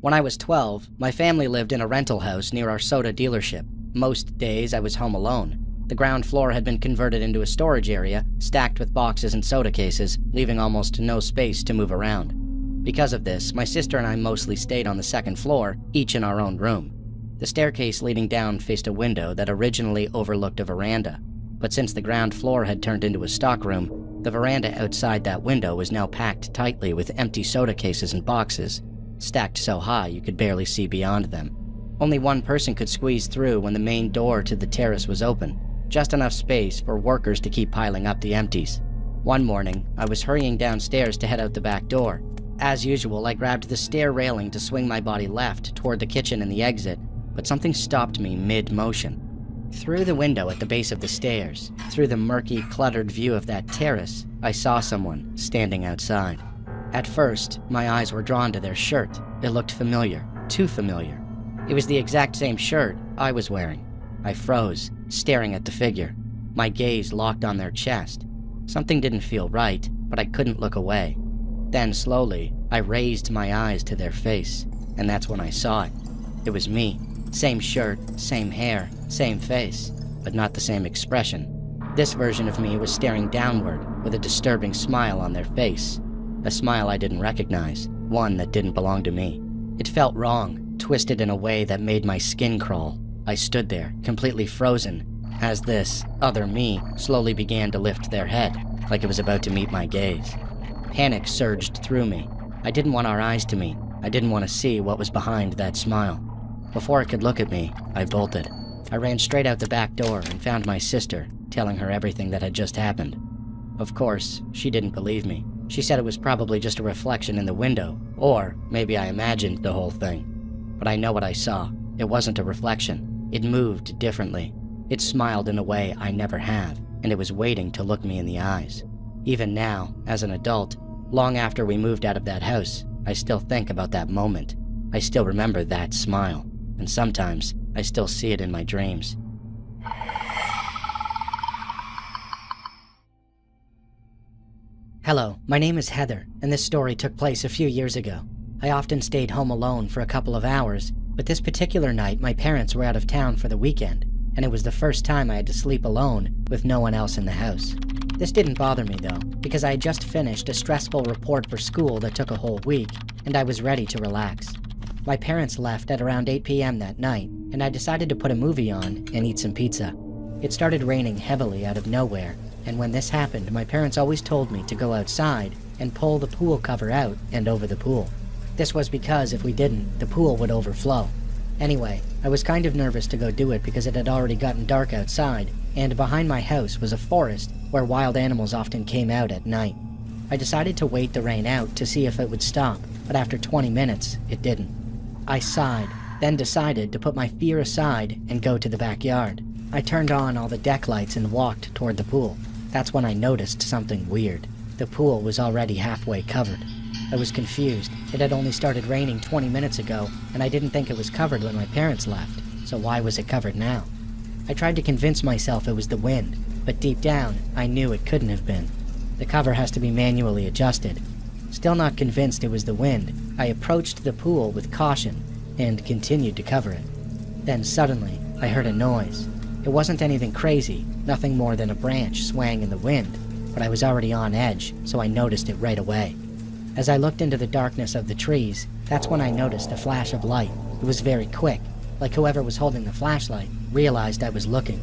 When I was 12, my family lived in a rental house near our soda dealership. Most days I was home alone. The ground floor had been converted into a storage area, stacked with boxes and soda cases, leaving almost no space to move around. Because of this, my sister and I mostly stayed on the second floor, each in our own room. The staircase leading down faced a window that originally overlooked a veranda, but since the ground floor had turned into a stockroom, the veranda outside that window was now packed tightly with empty soda cases and boxes, stacked so high you could barely see beyond them. Only one person could squeeze through when the main door to the terrace was open, just enough space for workers to keep piling up the empties. One morning, I was hurrying downstairs to head out the back door. As usual, I grabbed the stair railing to swing my body left toward the kitchen and the exit, but something stopped me mid-motion. Through the window at the base of the stairs, through the murky, cluttered view of that terrace, I saw someone standing outside. At first, my eyes were drawn to their shirt. It looked familiar, too familiar. It was the exact same shirt I was wearing. I froze, staring at the figure, my gaze locked on their chest. Something didn't feel right, but I couldn't look away. Then slowly, I raised my eyes to their face, and that's when I saw it. It was me. Same shirt, same hair, same face, but not the same expression. This version of me was staring downward with a disturbing smile on their face. A smile I didn't recognize, one that didn't belong to me. It felt wrong, twisted in a way that made my skin crawl. I stood there, completely frozen, as this other me slowly began to lift their head, like it was about to meet my gaze. Panic surged through me. I didn't want our eyes to meet. I didn't want to see what was behind that smile. Before it could look at me, I bolted. I ran straight out the back door and found my sister, telling her everything that had just happened. Of course, she didn't believe me. She said it was probably just a reflection in the window, or maybe I imagined the whole thing. But I know what I saw. It wasn't a reflection. It moved differently. It smiled in a way I never have, and it was waiting to look me in the eyes. Even now, as an adult, long after we moved out of that house, I still think about that moment. I still remember that smile, and sometimes I still see it in my dreams. Hello, my name is Heather, and this story took place a few years ago. I often stayed home alone for a couple of hours, but this particular night my parents were out of town for the weekend, and it was the first time I had to sleep alone with no one else in the house. This didn't bother me though, because I had just finished a stressful report for school that took a whole week, and I was ready to relax. My parents left at around 8 p.m. that night, and I decided to put a movie on and eat some pizza. It started raining heavily out of nowhere, and when this happened, my parents always told me to go outside and pull the pool cover out and over the pool. This was because if we didn't, the pool would overflow. Anyway, I was kind of nervous to go do it because it had already gotten dark outside, and behind my house was a forest where wild animals often came out at night. I decided to wait the rain out to see if it would stop, but after 20 minutes, it didn't. I sighed, then decided to put my fear aside and go to the backyard. I turned on all the deck lights and walked toward the pool. That's when I noticed something weird. The pool was already halfway covered. I was confused. It had only started raining 20 minutes ago, and I didn't think it was covered when my parents left, so why was it covered now? I tried to convince myself it was the wind, but deep down, I knew it couldn't have been. The cover has to be manually adjusted. Still not convinced it was the wind, I approached the pool with caution and continued to cover it. Then suddenly, I heard a noise. It wasn't anything crazy, nothing more than a branch swaying in the wind, but I was already on edge, so I noticed it right away. As I looked into the darkness of the trees, that's when I noticed a flash of light. It was very quick, like whoever was holding the flashlight realized I was looking.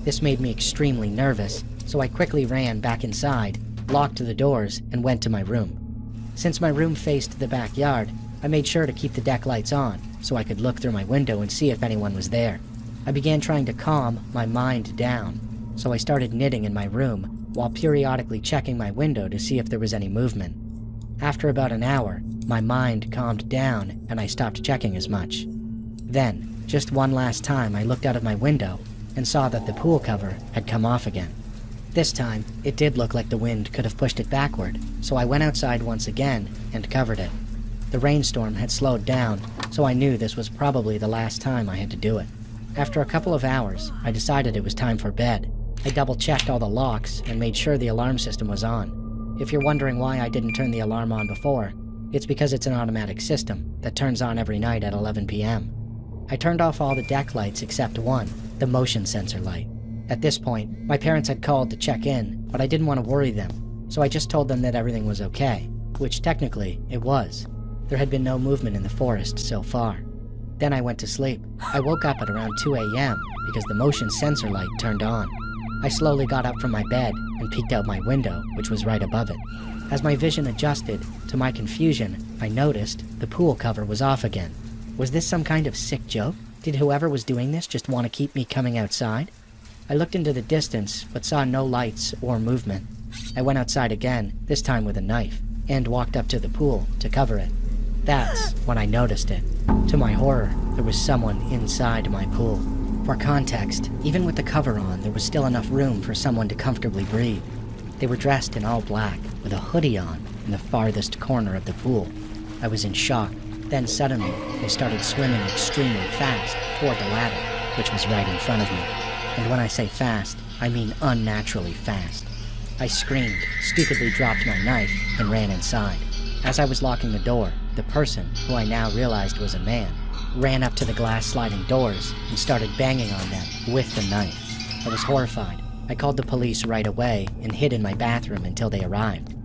This made me extremely nervous, so I quickly ran back inside, locked the doors, and went to my room. Since my room faced the backyard, I made sure to keep the deck lights on, so I could look through my window and see if anyone was there. I began trying to calm my mind down, so I started knitting in my room, while periodically checking my window to see if there was any movement. After about an hour, my mind calmed down and I stopped checking as much. Then, just one last time, I looked out of my window and saw that the pool cover had come off again. This time, it did look like the wind could have pushed it backward, so I went outside once again and covered it. The rainstorm had slowed down, so I knew this was probably the last time I had to do it. After a couple of hours, I decided it was time for bed. I double-checked all the locks and made sure the alarm system was on. If you're wondering why I didn't turn the alarm on before, It's because it's an automatic system that turns on every night at 11 p.m. I turned off all the deck lights except one, the motion sensor light. At this point, my parents had called to check in, but I didn't want to worry them, so I just told them that everything was okay, which technically it was. There had been no movement in the forest so far. Then I went to sleep. I woke up at around 2 a.m. because the motion sensor light turned on. I slowly got up from my bed and peeked out my window, which was right above it. As my vision adjusted, to my confusion, I noticed the pool cover was off again. Was this some kind of sick joke? Did whoever was doing this just want to keep me coming outside? I looked into the distance, but saw no lights or movement. I went outside again, this time with a knife, and walked up to the pool to cover it. That's when I noticed it. To my horror, there was someone inside my pool. For context, even with the cover on, there was still enough room for someone to comfortably breathe. They were dressed in all black, with a hoodie on in the farthest corner of the pool. I was in shock. Then suddenly, they started swimming extremely fast toward the ladder, which was right in front of me. And when I say fast, I mean unnaturally fast. I screamed, stupidly dropped my knife, and ran inside. As I was locking the door, the person, who I now realized was a man, ran up to the glass sliding doors and started banging on them with the knife. I was horrified. I called the police right away and hid in my bathroom until they arrived.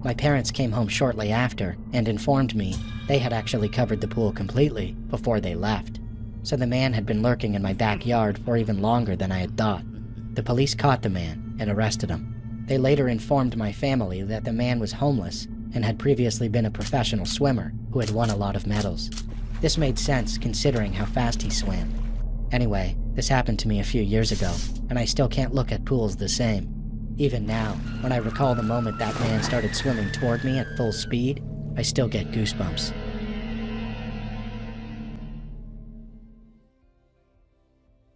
My parents came home shortly after and informed me they had actually covered the pool completely before they left. So the man had been lurking in my backyard for even longer than I had thought. The police caught the man and arrested him. They later informed my family that the man was homeless and had previously been a professional swimmer who had won a lot of medals. This made sense considering how fast he swam. Anyway, this happened to me a few years ago, and I still can't look at pools the same. Even now, when I recall the moment that man started swimming toward me at full speed, I still get goosebumps.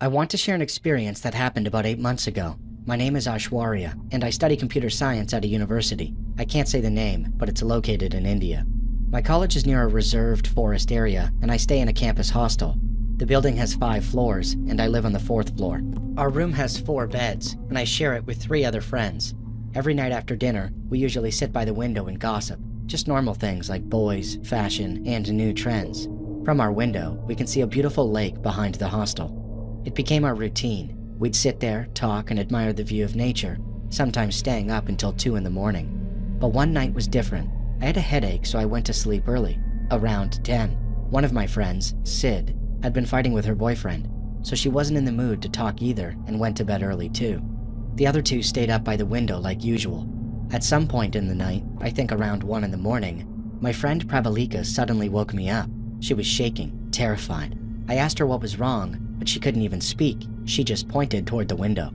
I want to share an experience that happened about 8 months ago. My name is Aishwarya, and I study computer science at a university. I can't say the name, but it's located in India. My college is near a reserved forest area, and I stay in a campus hostel. The building has 5 floors, and I live on the 4th floor. Our room has 4 beds, and I share it with 3 other friends. Every night after dinner, we usually sit by the window and gossip. Just normal things like boys, fashion, and new trends. From our window, we can see a beautiful lake behind the hostel. It became our routine. We'd sit there, talk, and admire the view of nature, sometimes staying up until 2 in the morning. But one night was different. I had a headache, so I went to sleep early, around 10. One of my friends, Sid, had been fighting with her boyfriend, so she wasn't in the mood to talk either and went to bed early too. The other 2 stayed up by the window like usual. At some point in the night, I think around 1 in the morning, my friend Pravalika suddenly woke me up. She was shaking, terrified. I asked her what was wrong, but she couldn't even speak. She just pointed toward the window.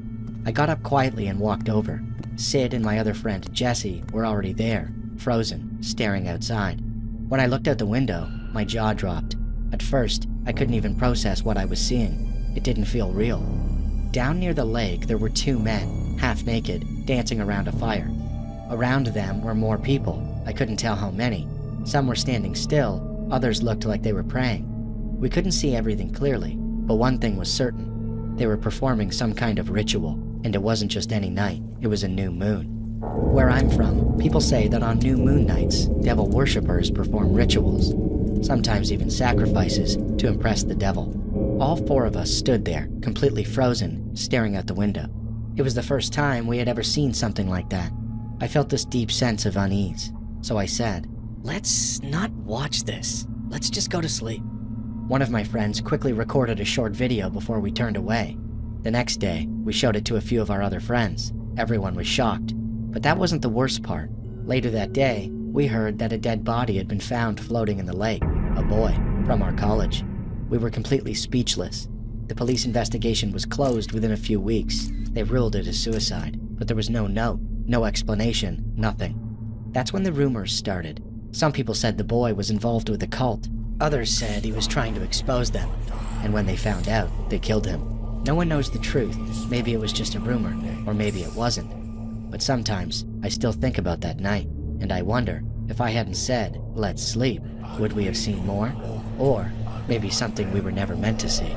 I got up quietly and walked over. Sid and my other friend, Jesse, were already there, frozen, staring outside. When I looked out the window, my jaw dropped. At first, I couldn't even process what I was seeing. It didn't feel real. Down near the lake, there were 2 men, half naked, dancing around a fire. Around them were more people. I couldn't tell how many. Some were standing still, others looked like they were praying. We couldn't see everything clearly, but one thing was certain. They were performing some kind of ritual, and it wasn't just any night, it was a new moon. Where I'm from, people say that on new moon nights, devil worshippers perform rituals, sometimes even sacrifices, to impress the devil. All 4 of us stood there, completely frozen, staring out the window. It was the first time we had ever seen something like that. I felt this deep sense of unease, so I said, "Let's not watch this. Let's just go to sleep." One of my friends quickly recorded a short video before we turned away. The next day, we showed it to a few of our other friends. Everyone was shocked. But that wasn't the worst part. Later that day, we heard that a dead body had been found floating in the lake, a boy, from our college. We were completely speechless. The police investigation was closed within a few weeks. They ruled it as suicide, but there was no note, no explanation, nothing. That's when the rumors started. Some people said the boy was involved with a cult. Others said he was trying to expose them. And when they found out, they killed him. No one knows the truth. Maybe it was just a rumor, or maybe it wasn't. But sometimes, I still think about that night, and I wonder, if I hadn't said, "Let's sleep," would we have seen more? Or maybe something we were never meant to see?